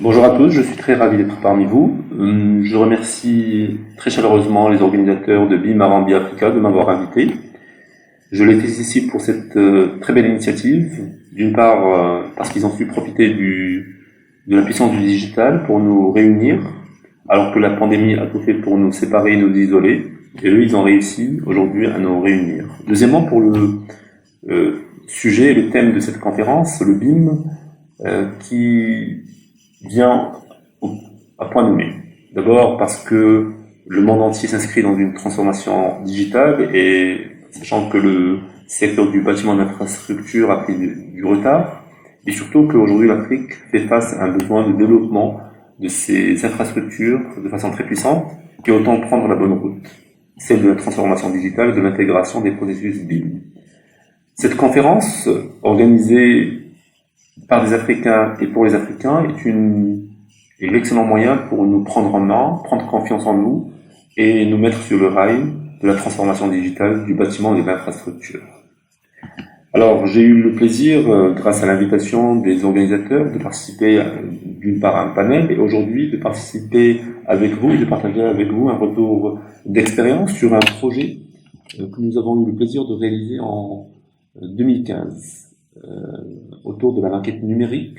Bonjour à tous, je suis très ravi d'être parmi vous. Je remercie très chaleureusement les organisateurs de BIM Arambi Africa de m'avoir invité. Je les félicite pour cette très belle initiative, d'une part parce qu'ils ont su profiter de la puissance du digital pour nous réunir, alors que la pandémie a tout fait pour nous séparer et nous isoler, et eux ils ont réussi aujourd'hui à nous réunir. Deuxièmement, pour le sujet et le thème de cette conférence, le BIM, qui vient à point nommé. D'abord parce que le monde entier s'inscrit dans une transformation digitale et sachant que le secteur du bâtiment d'infrastructure a pris du retard et surtout qu'aujourd'hui l'Afrique fait face à un besoin de développement de ces infrastructures de façon très puissante et autant prendre la bonne route, celle de la transformation digitale et de l'intégration des processus BIM. Cette conférence organisée par des Africains et pour les Africains est l'excellent moyen pour nous prendre en main, prendre confiance en nous et nous mettre sur le rail de la transformation digitale du bâtiment et de l'infrastructure. Alors, j'ai eu le plaisir, grâce à l'invitation des organisateurs, de participer d'une part à un panel et aujourd'hui de participer avec vous et de partager avec vous un retour d'expérience sur un projet que nous avons eu le plaisir de réaliser en 2015. Autour de la maquette numérique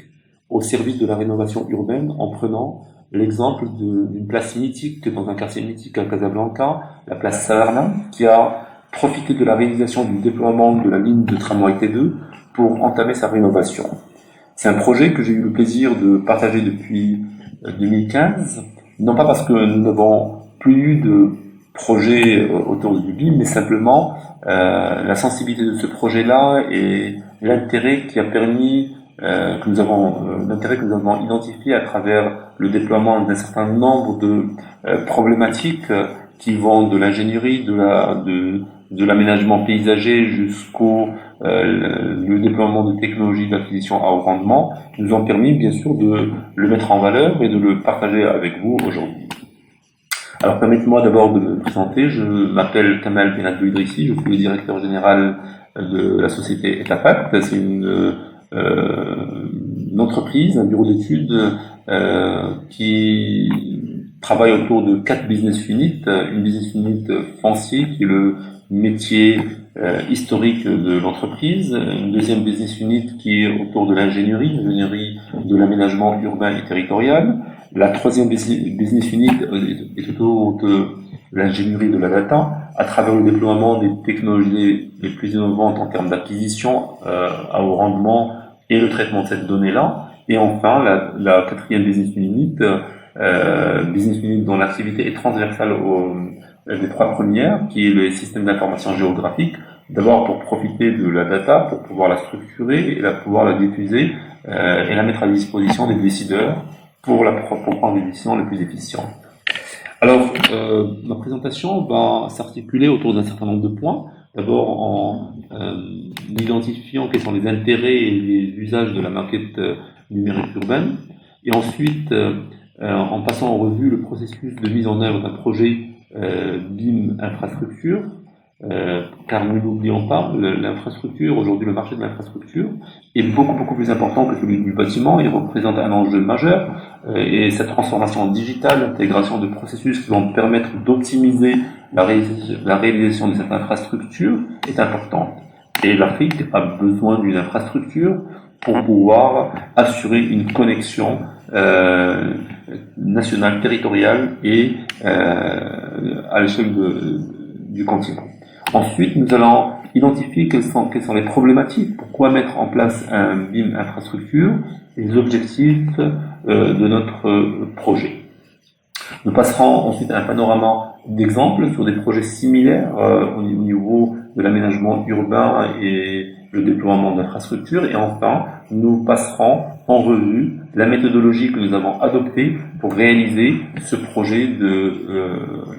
au service de la rénovation urbaine en prenant l'exemple d'une place mythique dans un quartier mythique à Casablanca, la place Saarland, qui a profité de la réalisation du déploiement de la ligne de tramway T2 pour entamer sa rénovation. C'est un projet que j'ai eu le plaisir de partager depuis 2015, non pas parce que nous n'avons plus eu de projet autour du BIM, mais simplement la sensibilité de ce projet-là et l'intérêt qui a permis l'intérêt que nous avons identifié à travers le déploiement d'un certain nombre de problématiques qui vont de l'ingénierie, de l'aménagement paysager jusqu'au le déploiement de technologies d'acquisition à haut rendement, nous ont permis bien sûr de le mettre en valeur et de le partager avec vous aujourd'hui. Alors permettez-moi d'abord de me présenter. Je m'appelle Kamal Benadou Idrissi, je suis le directeur général de la société Etapact. C'est une entreprise, un bureau d'études qui travaille autour de 4 business units. Une business unit foncier qui est le métier historique de l'entreprise, une deuxième business unit qui est autour de l'ingénierie de l'aménagement urbain et territorial. La troisième business unit est autour de l'ingénierie de la data à travers le déploiement des technologies les plus innovantes en termes d'acquisition à haut rendement et le traitement de cette donnée-là. Et enfin, la quatrième business unit dont l'activité est transversale des 3 premières, qui est le système d'information géographique, d'abord pour profiter de la data, pour pouvoir la structurer et pouvoir la diffuser et la mettre à disposition des décideurs pour prendre des décisions les plus efficientes. Alors, ma présentation va s'articuler autour d'un certain nombre de points. D'abord en identifiant quels sont les intérêts et les usages de la maquette numérique urbaine, et ensuite en passant en revue le processus de mise en œuvre d'un projet BIM infrastructure, car nous n'oublions pas, l'infrastructure, aujourd'hui le marché de l'infrastructure est beaucoup plus important que celui du bâtiment. Il représente un enjeu majeur et cette transformation digitale, l'intégration de processus qui vont permettre d'optimiser la réalisation de cette infrastructure est importante. Et l'Afrique a besoin d'une infrastructure pour pouvoir assurer une connexion nationale, territoriale et à l'échelle du continent. Ensuite, nous allons identifier quelles sont les problématiques, pourquoi mettre en place un BIM infrastructure et les objectifs de notre projet. Nous passerons ensuite à un panorama d'exemples sur des projets similaires au niveau de l'aménagement urbain et le déploiement d'infrastructures. Et enfin, nous passerons en revue la méthodologie que nous avons adoptée pour réaliser ce projet de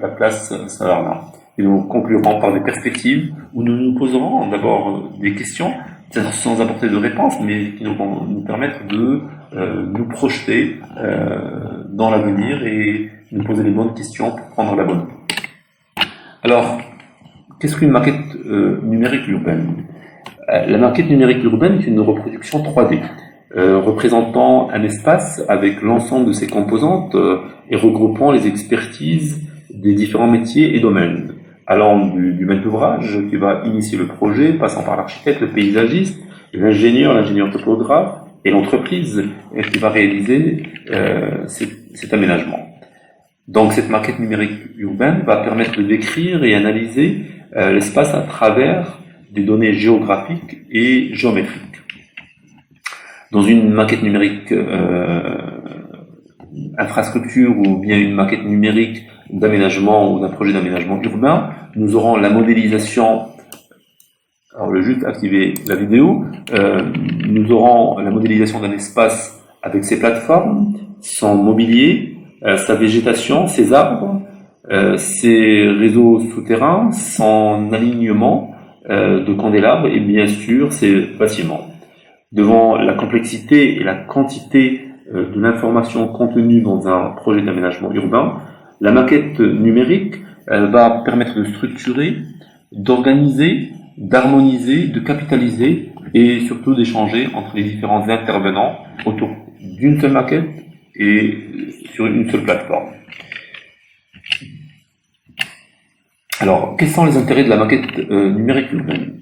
la place Saarland. Et nous conclurons par des perspectives où nous nous poserons d'abord des questions sans apporter de réponse, mais qui vont nous permettre de nous projeter dans l'avenir et nous poser les bonnes questions pour prendre la bonne route. Alors, qu'est-ce qu'une maquette numérique urbaine ? La maquette numérique urbaine est une reproduction 3D. représentant un espace avec l'ensemble de ses composantes et regroupant les expertises des différents métiers et domaines, allant du maître d'ouvrage qui va initier le projet, passant par l'architecte, le paysagiste, l'ingénieur topographe et l'entreprise qui va réaliser cet aménagement. Donc cette maquette numérique urbaine va permettre de décrire et analyser l'espace à travers des données géographiques et géométriques. Dans une maquette numérique infrastructure ou bien une maquette numérique d'aménagement ou d'un projet d'aménagement urbain, nous aurons la modélisation. Alors, je vais juste activer la vidéo. Nous aurons la modélisation d'un espace avec ses plateformes, son mobilier, sa végétation, ses arbres, ses réseaux souterrains, son alignement de candélabres et bien sûr ses bâtiments. Devant la complexité et la quantité de l'information contenue dans un projet d'aménagement urbain, la maquette numérique va permettre de structurer, d'organiser, d'harmoniser, de capitaliser et surtout d'échanger entre les différents intervenants autour d'une seule maquette et sur une seule plateforme. Alors, quels sont les intérêts de la maquette numérique urbaine?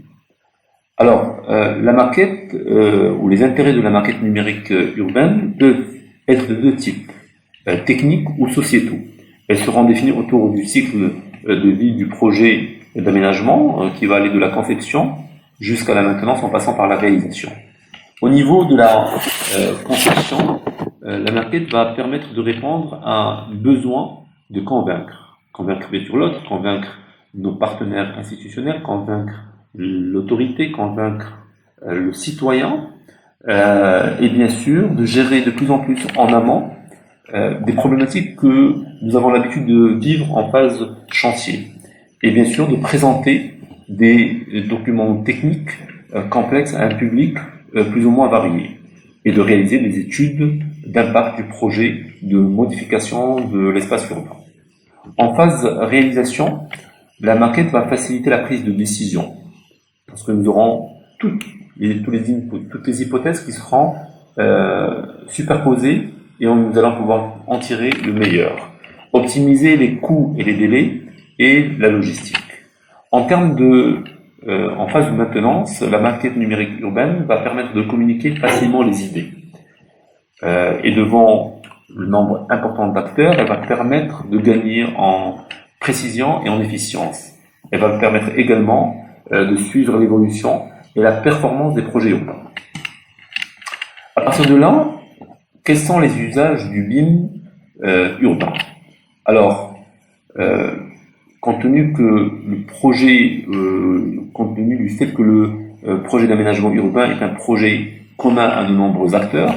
Alors, la maquette ou les intérêts de la maquette numérique urbaine peuvent être de deux types, techniques ou sociétaux. Elles seront définies autour du cycle de vie du projet d'aménagement qui va aller de la conception jusqu'à la maintenance en passant par la réalisation. Au niveau de la conception, la maquette va permettre de répondre à un besoin de convaincre. Convaincre bien sûr l'autre, convaincre nos partenaires institutionnels, convaincre l'autorité, convaincre le citoyen et bien sûr de gérer de plus en plus en amont des problématiques que nous avons l'habitude de vivre en phase chantier et bien sûr de présenter des documents techniques complexes à un public plus ou moins varié et de réaliser des études d'impact du projet de modification de l'espace urbain. En phase réalisation, la maquette va faciliter la prise de décision parce que nous aurons toutes les hypothèses qui seront superposées et nous allons pouvoir en tirer le meilleur. Optimiser les coûts et les délais et la logistique. En termes en phase de maintenance, la maquette numérique urbaine va permettre de communiquer facilement les idées. Et devant le nombre important d'acteurs, elle va permettre de gagner en précision et en efficience. Elle va permettre également de suivre l'évolution et la performance des projets urbains. À partir de là, quels sont les usages du BIM urbain? Alors, compte tenu du fait que le projet d'aménagement urbain est un projet commun à de nombreux acteurs,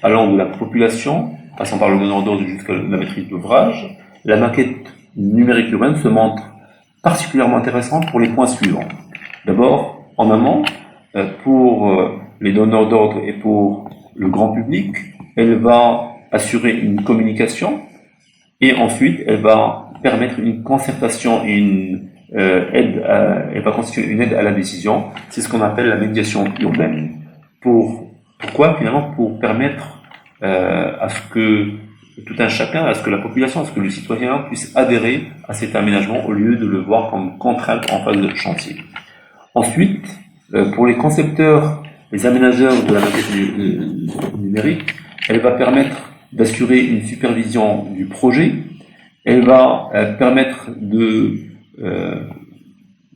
allant de la population, passant par le donneur d'ordre jusqu'à la maîtrise d'ouvrage, la maquette numérique urbaine se montre particulièrement intéressante pour les points suivants. D'abord, en amont, pour les donneurs d'ordre et pour le grand public, elle va assurer une communication et ensuite elle va permettre une concertation et elle va constituer une aide à la décision. C'est ce qu'on appelle la médiation urbaine. Pourquoi? Finalement, pour permettre à ce que tout un chacun, à ce que la population, à ce que le citoyen puisse adhérer à cet aménagement au lieu de le voir comme contrainte en phase de chantier. Ensuite, pour les concepteurs, les aménageurs de la maquette numérique, elle va permettre d'assurer une supervision du projet. Elle va permettre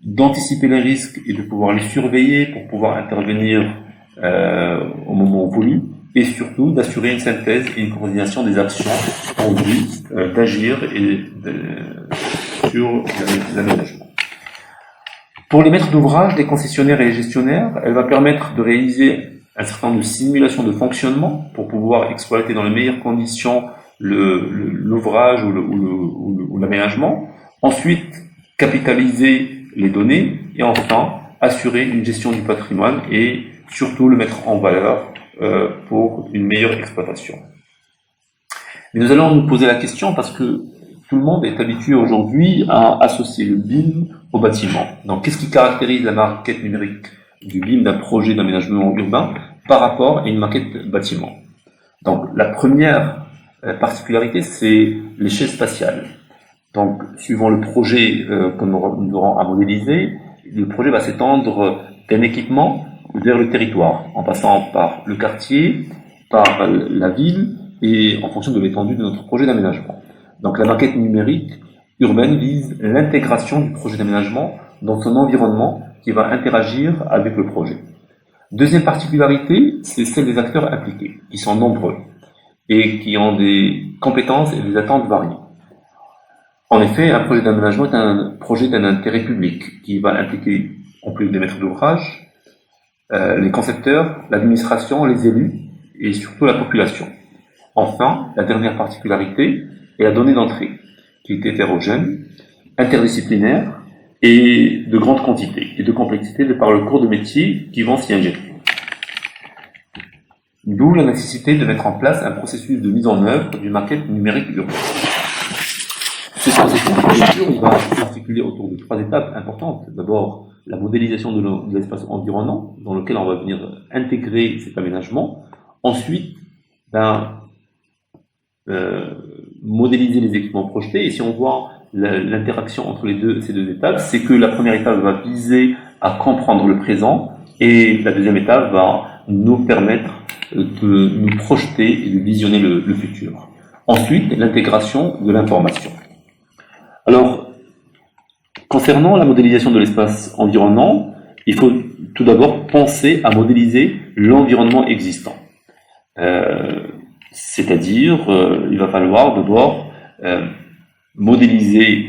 d'anticiper les risques et de pouvoir les surveiller pour pouvoir intervenir au moment voulu et surtout d'assurer une synthèse et une coordination des actions en vue d'agir sur l'aménagement. Pour les maîtres d'ouvrage, les concessionnaires et les gestionnaires, elle va permettre de réaliser un certain nombre de simulations de fonctionnement pour pouvoir exploiter dans les meilleures conditions l'ouvrage ou l'aménagement. Ensuite, capitaliser les données et enfin assurer une gestion du patrimoine et surtout le mettre en valeur pour une meilleure exploitation. Mais nous allons nous poser la question parce que tout le monde est habitué aujourd'hui à associer le BIM au bâtiment. Donc, qu'est-ce qui caractérise la maquette numérique du BIM d'un projet d'aménagement urbain? par rapport à une maquette bâtiment. Donc la première particularité, c'est l'échelle spatiale. Donc suivant le projet que nous aurons à modéliser, le projet va s'étendre d'un équipement vers le territoire, en passant par le quartier, par la ville et en fonction de l'étendue de notre projet d'aménagement. Donc la maquette numérique urbaine vise l'intégration du projet d'aménagement dans son environnement qui va interagir avec le projet. Deuxième particularité, c'est celle des acteurs impliqués, qui sont nombreux et qui ont des compétences et des attentes variées. En effet, un projet d'aménagement est un projet d'un intérêt public qui va impliquer, en plus des maîtres d'ouvrage, les concepteurs, l'administration, les élus et surtout la population. Enfin, la dernière particularité est la donnée d'entrée, qui est hétérogène, interdisciplinaire et de grande quantité et de complexité de par le cours de métier qui vont s'y injecter. D'où la nécessité de mettre en place un processus de mise en œuvre d'une maquette numérique urbaine. Ce processus il va s'articuler autour de 3 étapes importantes. D'abord, la modélisation de l'espace environnant, dans lequel on va venir intégrer cet aménagement. Ensuite, modéliser les équipements projetés. Et si on voit l'interaction entre ces deux étapes, c'est que la première étape va viser à comprendre le présent et la deuxième étape va nous permettre de nous projeter et de visionner le futur. Ensuite, l'intégration de l'information. Alors, concernant la modélisation de l'espace environnant, il faut tout d'abord penser à modéliser l'environnement existant. C'est-à-dire, il va falloir d'abord modéliser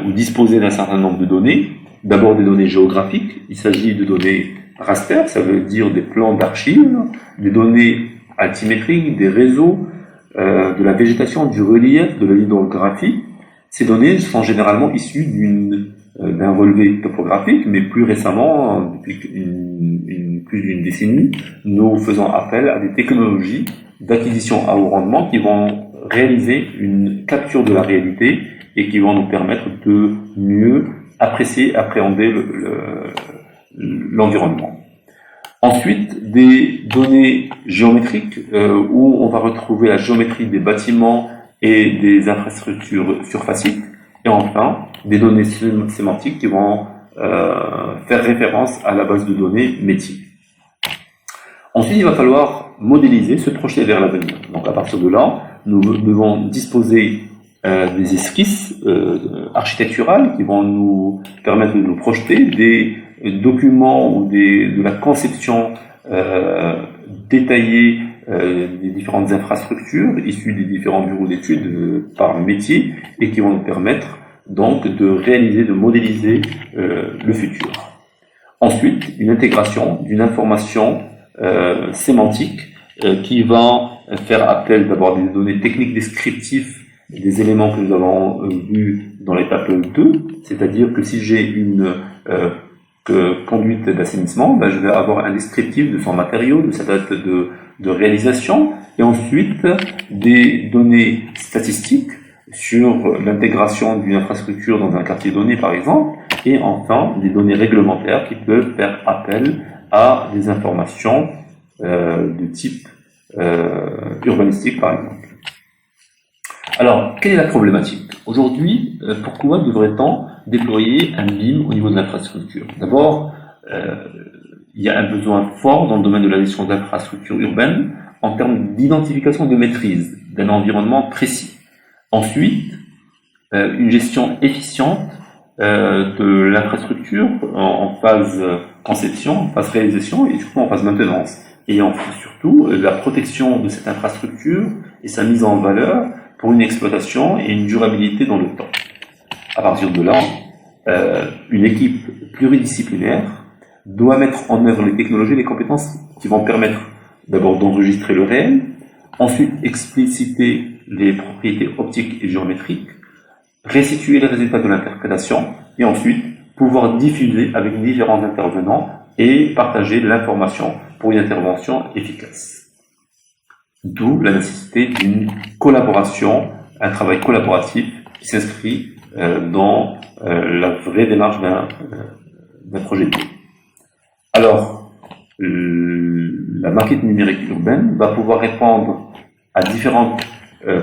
ou disposer d'un certain nombre de données. D'abord des données géographiques, il s'agit de données raster, ça veut dire des plans d'archives, des données altimétriques, des réseaux, de la végétation, du relief, de la hydrographie. Ces données sont généralement issues d'un relevé topographique, mais plus récemment, depuis plus d'une décennie, nous faisons appel à des technologies d'acquisition à haut rendement qui vont réaliser une capture de la réalité et qui vont nous permettre de mieux apprécier, appréhender l'environnement. Ensuite, des données géométriques où on va retrouver la géométrie des bâtiments et des infrastructures surfaciques. Et enfin, des données sémantiques qui vont faire référence à la base de données métier. Ensuite, il va falloir modéliser, se projeter vers l'avenir. Donc à partir de là, nous devons disposer des esquisses architecturales qui vont nous permettre de nous projeter, des documents ou de la conception détaillée des différentes infrastructures issues des différents bureaux d'études par métier et qui vont nous permettre donc de réaliser, de modéliser le futur. Ensuite, une intégration d'une information sémantique qui va faire appel d'abord à des données techniques descriptives des éléments que nous avons vus dans l'étape 2, c'est-à-dire que si j'ai une conduite d'assainissement, je vais avoir un descriptif de son matériau, de sa date de réalisation, et ensuite des données statistiques sur l'intégration d'une infrastructure dans un quartier donné par exemple, et enfin des données réglementaires qui peuvent faire appel à des informations de type urbanistique par exemple. Alors, quelle est la problématique? Aujourd'hui, pourquoi devrait-on déployer un BIM au niveau de l'infrastructure? D'abord, il y a un besoin fort dans le domaine de la gestion d'infrastructures urbaines en termes d'identification et de maîtrise d'un environnement précis. Ensuite, une gestion efficiente de l'infrastructure en phase conception, en phase réalisation et surtout en phase maintenance. Et surtout, la protection de cette infrastructure et sa mise en valeur pour une exploitation et une durabilité dans le temps. À partir de là, une équipe pluridisciplinaire doit mettre en œuvre les technologies et les compétences qui vont permettre d'abord d'enregistrer le réel, ensuite expliciter les propriétés optiques et géométriques, restituer les résultats de l'interprétation et ensuite pouvoir diffuser avec différents intervenants et partager l'information pour une intervention efficace. D'où la nécessité d'une collaboration, un travail collaboratif qui s'inscrit dans la vraie démarche d'un projet de vie. Alors, la maquette numérique urbaine va pouvoir répondre à différentes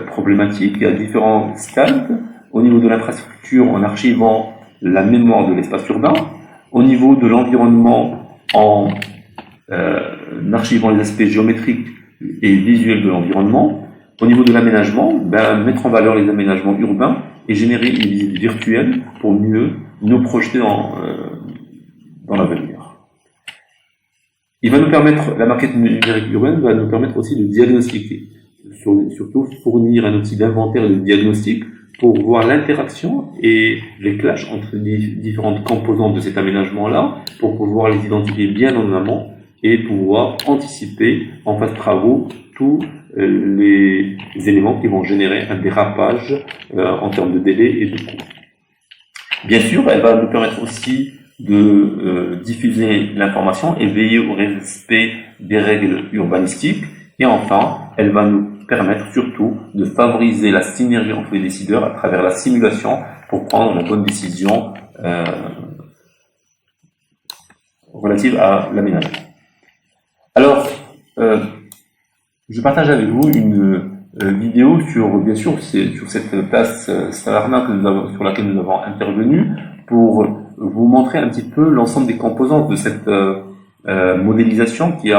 problématiques et à différents stades, au niveau de l'infrastructure en archivant la mémoire de l'espace urbain, au niveau de l'environnement en archivant les aspects géométriques et visuels de l'environnement, au niveau de l'aménagement, mettre en valeur les aménagements urbains et générer une visite virtuelle pour mieux nous projeter dans l'avenir. Il va nous permettre, la maquette numérique urbaine va nous permettre aussi de diagnostiquer, surtout fournir un outil d'inventaire et de diagnostic pour voir l'interaction et les clashs entre les différentes composantes de cet aménagement-là, pour pouvoir les identifier bien en amont et pouvoir anticiper en phase de travaux tous les éléments qui vont générer un dérapage en termes de délai et de coût. Bien sûr, elle va nous permettre aussi de diffuser l'information et veiller au respect des règles urbanistiques. Et enfin, elle va nous permettre surtout de favoriser la synergie entre les décideurs à travers la simulation pour prendre la bonne décision relative à l'aménagement. Alors, je partage avec vous une vidéo sur cette place Salarna sur laquelle nous avons intervenu pour vous montrer un petit peu l'ensemble des composantes de cette modélisation qui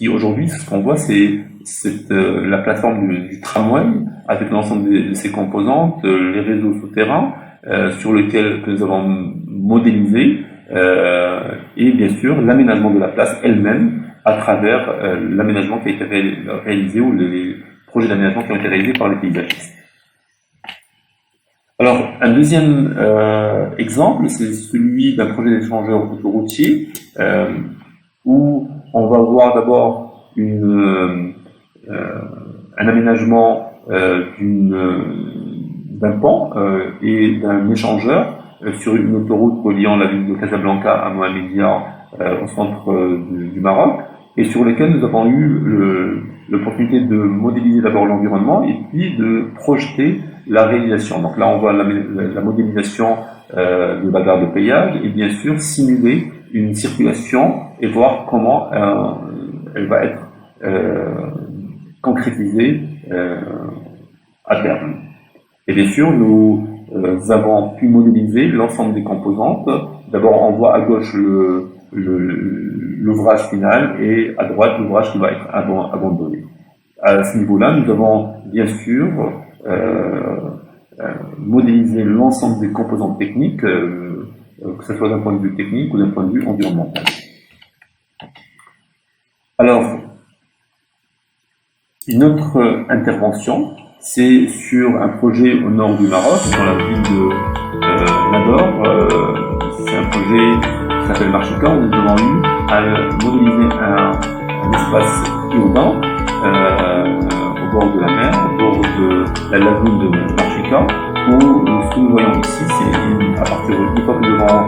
aujourd'hui, ce qu'on voit, c'est la plateforme du tramway avec l'ensemble de ses composantes, les réseaux souterrains sur lesquels que nous avons modélisé et bien sûr l'aménagement de la place elle-même à travers l'aménagement qui a été réalisé ou les projets d'aménagement qui ont été réalisés par les paysagistes. Alors, un deuxième exemple, c'est celui d'un projet d'échangeur autoroutier où on va voir d'abord un aménagement d'un pont et d'un échangeur sur une autoroute reliant la ville de Casablanca à Mohamedia au centre du Maroc, et sur lesquels nous avons eu l'opportunité de modéliser d'abord l'environnement et puis de projeter la réalisation. Donc là, on voit la modélisation de la gare de péage et bien sûr simuler une circulation et voir comment elle va être concrétisée à terme. Et bien sûr, nous avons pu modéliser l'ensemble des composantes. D'abord, on voit à gauche l'ouvrage final et à droite l'ouvrage qui va être abandonné. À ce niveau-là, nous avons bien sûr modélisé l'ensemble des composantes techniques, que ce soit d'un point de vue technique ou d'un point de vue environnemental. Alors, une autre intervention, c'est sur un projet au nord du Maroc, dans la ville de Nador. C'est un projet qui s'appelle Marchika, où nous avons eu à modéliser un espace urbain au bord de la mer, au bord de la lagune de Marchika, où ce que nous voyons ici, c'est à partir de fois que nous avons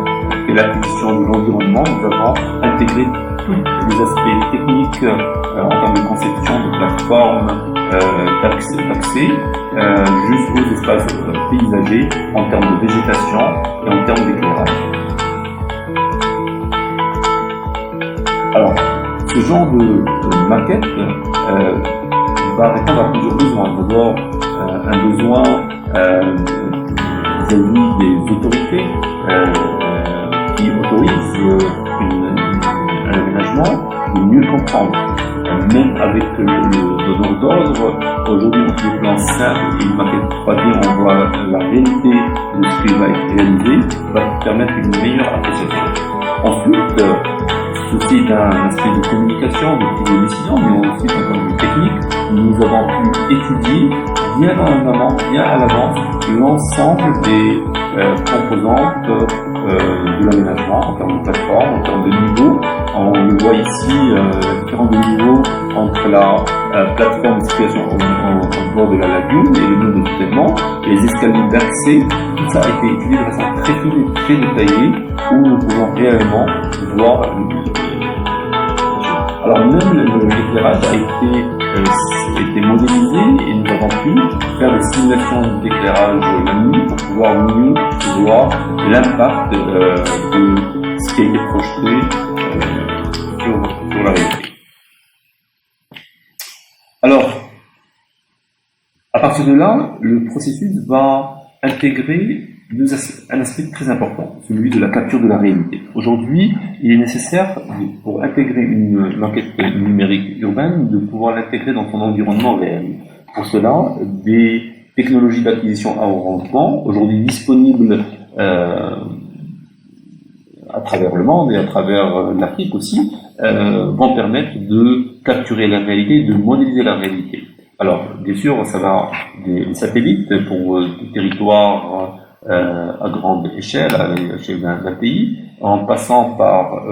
fait l'acquisition de l'environnement, nous avons intégré tous les aspects techniques en termes de conception, de plateforme, d'accès, jusqu'aux espaces paysagers en termes de végétation et en termes d'éclairage. Alors, ce genre de maquette va répondre à plusieurs besoins. D'abord, un besoin vis-à-vis des autorités qui autorisent un aménagement, de mieux comprendre. Même avec le donneur d'ordre, aujourd'hui on fait des plans simples et une maquette 3D, on voit la réalité de ce qui va être réalisé, va permettre une meilleure appréciation. Ensuite, ceci est un aspect de communication, de prise de décision, mais aussi d'un point de vue technique, nous avons pu étudier bien en amont, bien à l'avance, l'ensemble des composantes de l'aménagement en termes de plateforme, en termes de niveau. On le voit ici, la différence de niveau entre la plateforme de situation au bord de la lagune et le niveau de soutènement, et les escaliers d'accès. Tout ça a été étudié de façon très fine et très détaillée, où nous pouvons réellement voir. Alors même l'éclairage a été modélisé et nous avons pu faire des simulations d'éclairage la nuit pour pouvoir mieux voir l'impact de ce qui a été projeté sur la réalité. partir de là, le processus va intégrer un aspect très important, celui de la capture de la réalité. Aujourd'hui, il est nécessaire, pour intégrer une maquette numérique urbaine, de pouvoir l'intégrer dans son environnement réel. Pour cela, des technologies d'acquisition à haut rendement, aujourd'hui disponibles à travers le monde et à travers l'Afrique aussi, vont permettre de capturer la réalité, de modéliser la réalité. Alors, bien sûr, ça va des satellites pour des territoires à grande échelle, à l'échelle d'un pays, en passant par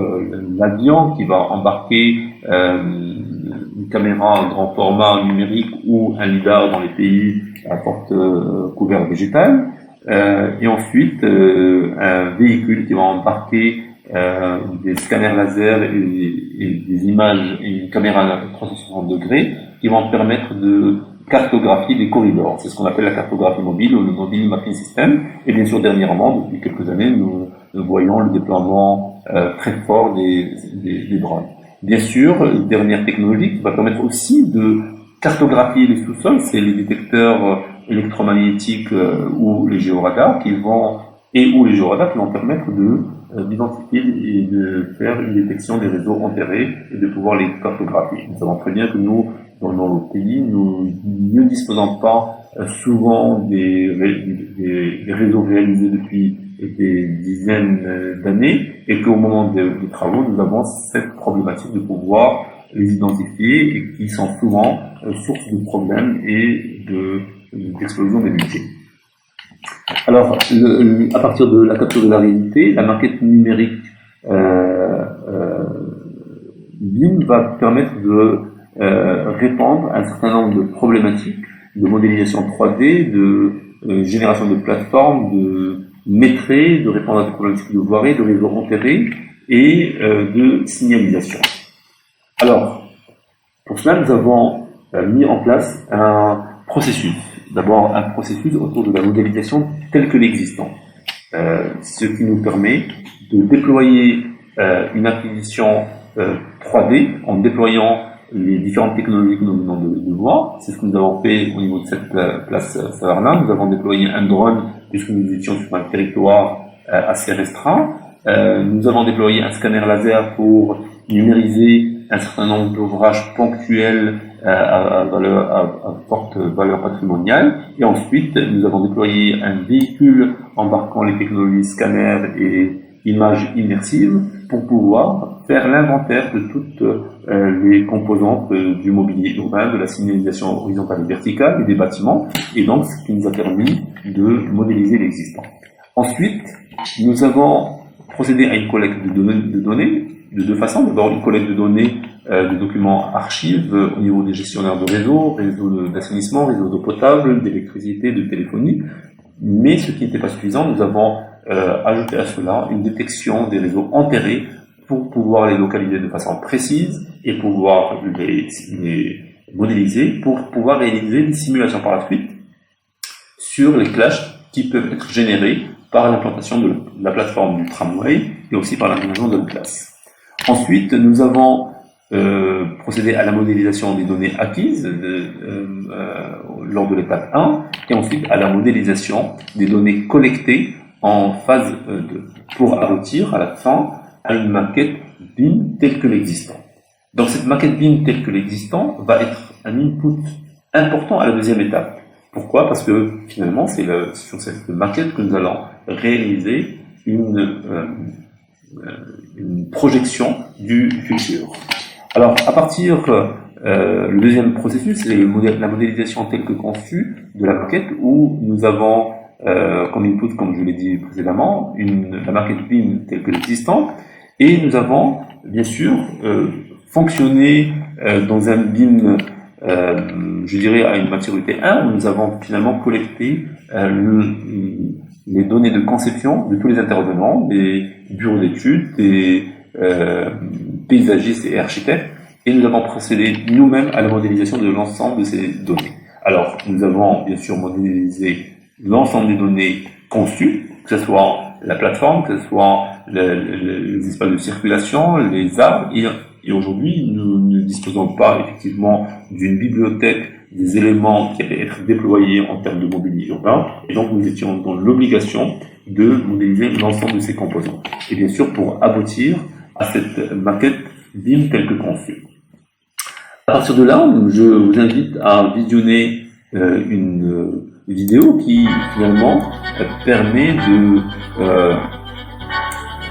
l'avion qui va embarquer une caméra à grand format numérique ou un lidar dans les pays à forte couvert végétal, et ensuite un véhicule qui va embarquer des scanners laser et des images et une caméra à 360 degrés qui vont permettre de cartographier des corridors. C'est ce qu'on appelle la cartographie mobile ou le mobile mapping system. Et bien sûr, dernièrement, depuis quelques années, nous voyons le déploiement très fort des drones. Bien sûr, une dernière technologie qui va permettre aussi de cartographier les sous-sols, c'est les détecteurs électromagnétiques ou les géoradars ou les géoradars qui vont permettre d'identifier et de faire une détection des réseaux enterrés et de pouvoir les cartographier. Nous savons très bien que nous, dans nos pays, nous ne disposons pas souvent des réseaux réalisés depuis des dizaines d'années et qu'au moment des travaux, nous avons cette problématique de pouvoir les identifier et qui sont souvent source de problèmes et d'explosion des budgets. Alors, à partir de la capture de la réalité, la maquette numérique BIM va permettre de répondre à un certain nombre de problématiques de modélisation 3D, de génération de plateformes, de maîtrise, de répondre à des problématiques de voirie, de réseaux enterrés et de signalisation. Alors, pour cela, nous avons mis en place un processus. D'abord, un processus autour de la modélisation telle que l'existant, ce qui nous permet de déployer une acquisition 3D en déployant les différentes technologies que nous venons de voir. C'est ce que nous avons fait au niveau de cette place Savarna. Nous avons déployé un drone puisque nous étions sur un territoire assez restreint. Nous avons déployé un scanner laser pour numériser un certain nombre d'ouvrages ponctuels à forte valeur patrimoniale. Et ensuite, nous avons déployé un véhicule embarquant les technologies scanner et images immersives pour pouvoir faire l'inventaire de toutes les composantes du mobilier urbain, de la signalisation horizontale et verticale et des bâtiments, et donc ce qui nous a permis de modéliser l'existant. Ensuite, nous avons procédé à une collecte de données de deux façons. D'abord, une collecte de données de documents archives au niveau des gestionnaires de réseaux d'assainissement, réseaux d'eau potable, d'électricité, de téléphonie. Mais ce qui n'était pas suffisant, nous avons ajouté à cela une détection des réseaux enterrés pour pouvoir les localiser de façon précise et pouvoir les modéliser pour pouvoir réaliser des simulations par la suite sur les clashs qui peuvent être générés par l'implantation de la plateforme du tramway et aussi par l'aménagement de la place. Ensuite, nous avons procédé à la modélisation des données acquises lors de l'étape 1 et ensuite à la modélisation des données collectées en phase 2 pour aboutir à la fin à une maquette BIM telle que l'existant. Donc cette maquette BIM telle que l'existant va être un input important à la deuxième étape. Pourquoi ? Parce que finalement c'est sur cette maquette que nous allons réaliser une projection du futur. Alors, à partir le deuxième processus, c'est la modélisation telle que conçue de la maquette où nous avons comme input, comme je l'ai dit précédemment, la maquette BIM telle que l'existant, et nous avons bien sûr fonctionné dans un BIM, je dirais à une maturité 1, où nous avons finalement collecté les données de conception de tous les intervenants, des bureaux d'études, des paysagistes et architectes, et nous avons procédé nous-mêmes à la modélisation de l'ensemble de ces données. Alors, nous avons bien sûr modélisé l'ensemble des données conçues, que ce soit la plateforme, que ce soit les espaces de circulation, les arbres, et aujourd'hui, nous ne disposons pas effectivement d'une bibliothèque des éléments qui allaient être déployés en termes de mobilier urbain, et donc nous étions dans l'obligation de modéliser l'ensemble de ces composants. Et bien sûr, pour aboutir à cette maquette BIM telle que conçue. À partir de là, je vous invite à visionner une vidéo qui finalement permet de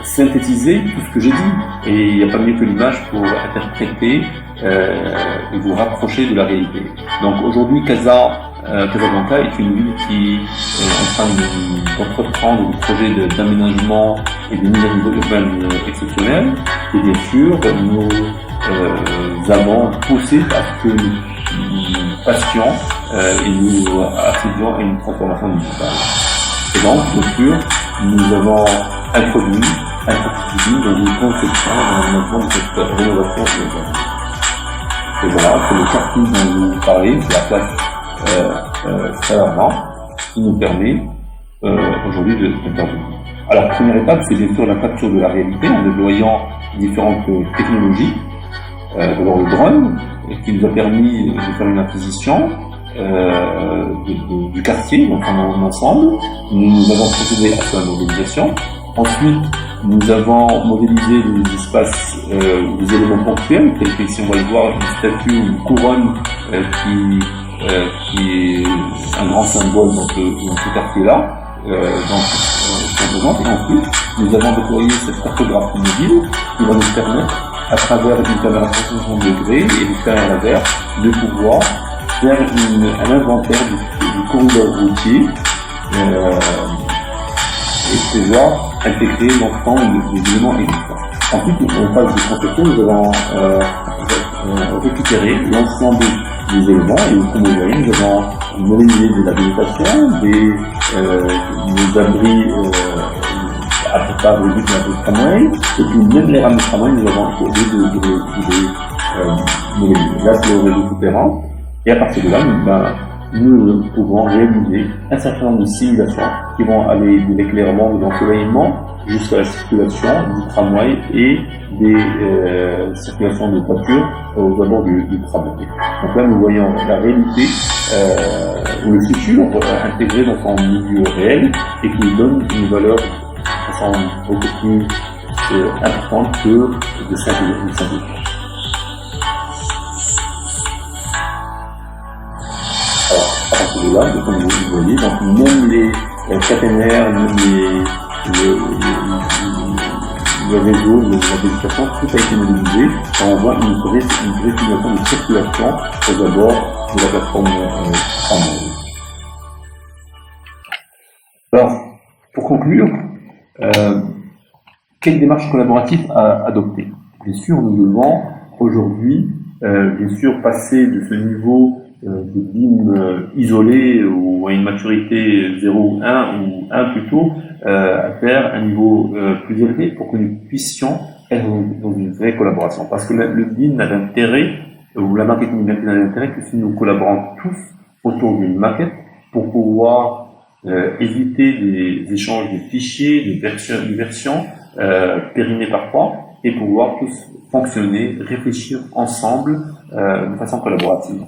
synthétiser tout ce que j'ai dit. Et il n'y a pas mieux que l'image pour interpréter et vous rapprocher de la réalité. Donc aujourd'hui, Casablanca est une ville qui est en train d'entreprendre des projets d'aménagement et de mise à niveau urbaine exceptionnels. Et bien sûr, nous avons poussé à ce que nous passions et nous accédions à une transformation digitale. Et donc, bien sûr, nous avons introduit dans une conception dans l'aménagement de cette rénovation urbaine. Et voilà, c'est le quartier dont vous parlez, c'est la place Saint-Armand, qui nous permet aujourd'hui d'intervenir. Alors, première étape, c'est bien sûr la capture de la réalité en déployant différentes technologies. D'abord le drone, qui nous a permis de faire une acquisition du quartier, donc en ensemble. Nous avons procédé à sa modélisation. Ensuite, nous avons modélisé des espaces ou des éléments ponctuels, tels que ici on va le voir, une statue, une couronne qui est un grand symbole dans ce quartier-là. Et ensuite, nous avons déployé cette cartographie mobile qui va nous permettre, à travers une caméra 360 degrés et des caméras laser, de pouvoir faire un inventaire du corridor routier et pouvoir intégrer l'ensemble des éléments existants. Ensuite, en phase de conception, nous avons récupéré l'ensemble des éléments et comme vous voyez, nous avons modélisé de l'habilitation, des abris à peu près le but de tramway, et puis même les rames de tramway, nous avons essayé de modéliser. Là, c'est le réseau souterrain, et à partir de là, nous pouvons réaliser un certain nombre de simulations qui vont aller de l'éclairement, de l'ensoleillement, jusqu'à la circulation du tramway et des circulations de voitures aux abords du tramway. Donc là, nous voyons la réalité ou le futur intégré dans son milieu réel et qui nous donne une valeur beaucoup plus importante que de simplifier. Alors, à partir de là, comme vous voyez, donc même les caténaires, même les réseaux, les habilitations, tout a été modélisé. On voit une vraie simulation de circulation aux abords de la plateforme tramway. Alors, pour conclure, quelle démarche collaborative adopter? Bien sûr, nous devons aujourd'hui, bien sûr, passer de ce niveau de BIM isolé ou à une maturité 0, 1 ou 1 plutôt, à faire un niveau plus élevé pour que nous puissions être dans une vraie collaboration. Parce que le BIM n'a d'intérêt, ou la maquette numérique n'a d'intérêt que si nous collaborons tous autour d'une maquette pour pouvoir éviter des échanges de fichiers, de versions périmées parfois, et pouvoir tous fonctionner, réfléchir ensemble de façon collaborative.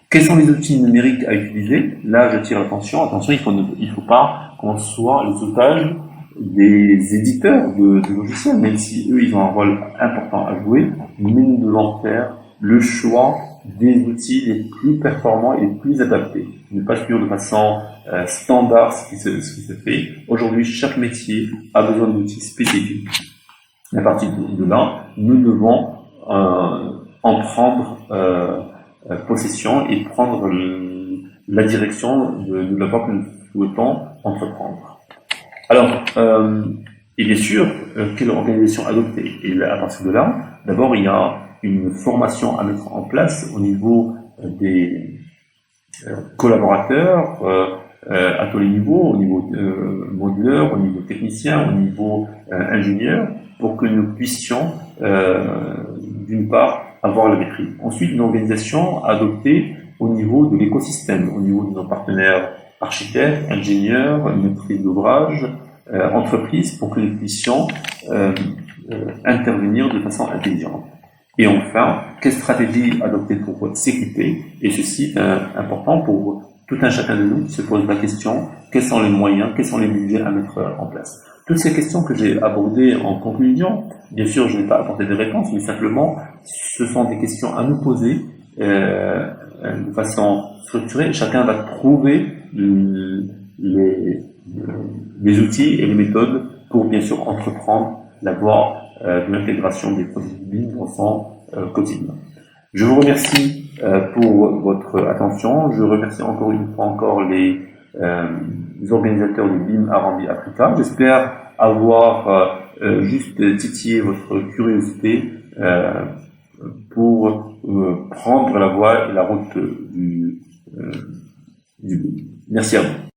Quels sont les outils numériques à utiliser? Là, je tire l'attention. Attention, il faut pas qu'on soit les otages des éditeurs de logiciels, même si eux, ils ont un rôle important à jouer, mais nous devons faire le choix des outils les plus performants et les plus adaptés. Ne pas suivre de façon standard ce qui se fait. Aujourd'hui, chaque métier a besoin d'outils spécifiques. À partir de là, nous devons en prendre possession et prendre la direction de la voie que nous souhaitons entreprendre. Alors, et bien sûr, quelle organisation adopter? Et là, à partir de là, d'abord, il y a une formation à mettre en place au niveau des collaborateurs à tous les niveaux, au niveau moduleur, au niveau technicien, au niveau ingénieur, pour que nous puissions d'une part avoir la maîtrise. Ensuite, une organisation adoptée au niveau de l'écosystème, au niveau de nos partenaires architectes, ingénieurs, maîtrise d'ouvrage, entreprises, pour que nous puissions intervenir de façon intelligente. Et enfin, quelle stratégie adopter pour s'équiper? Et ceci est important pour tout un chacun de nous qui se pose la question, quels sont les moyens, quels sont les budgets à mettre en place? Toutes ces questions que j'ai abordées en conclusion, bien sûr, je n'ai pas apporté de réponse, mais simplement, ce sont des questions à nous poser de façon structurée. Chacun va trouver les outils et les méthodes pour, bien sûr, entreprendre la voie de l'intégration des produits BIM dans son quotidien. Je vous remercie pour votre attention. Je remercie encore une fois les organisateurs du BIM Arambi Africa. J'espère avoir juste titillé votre curiosité pour prendre la voie et la route du BIM. Merci à vous.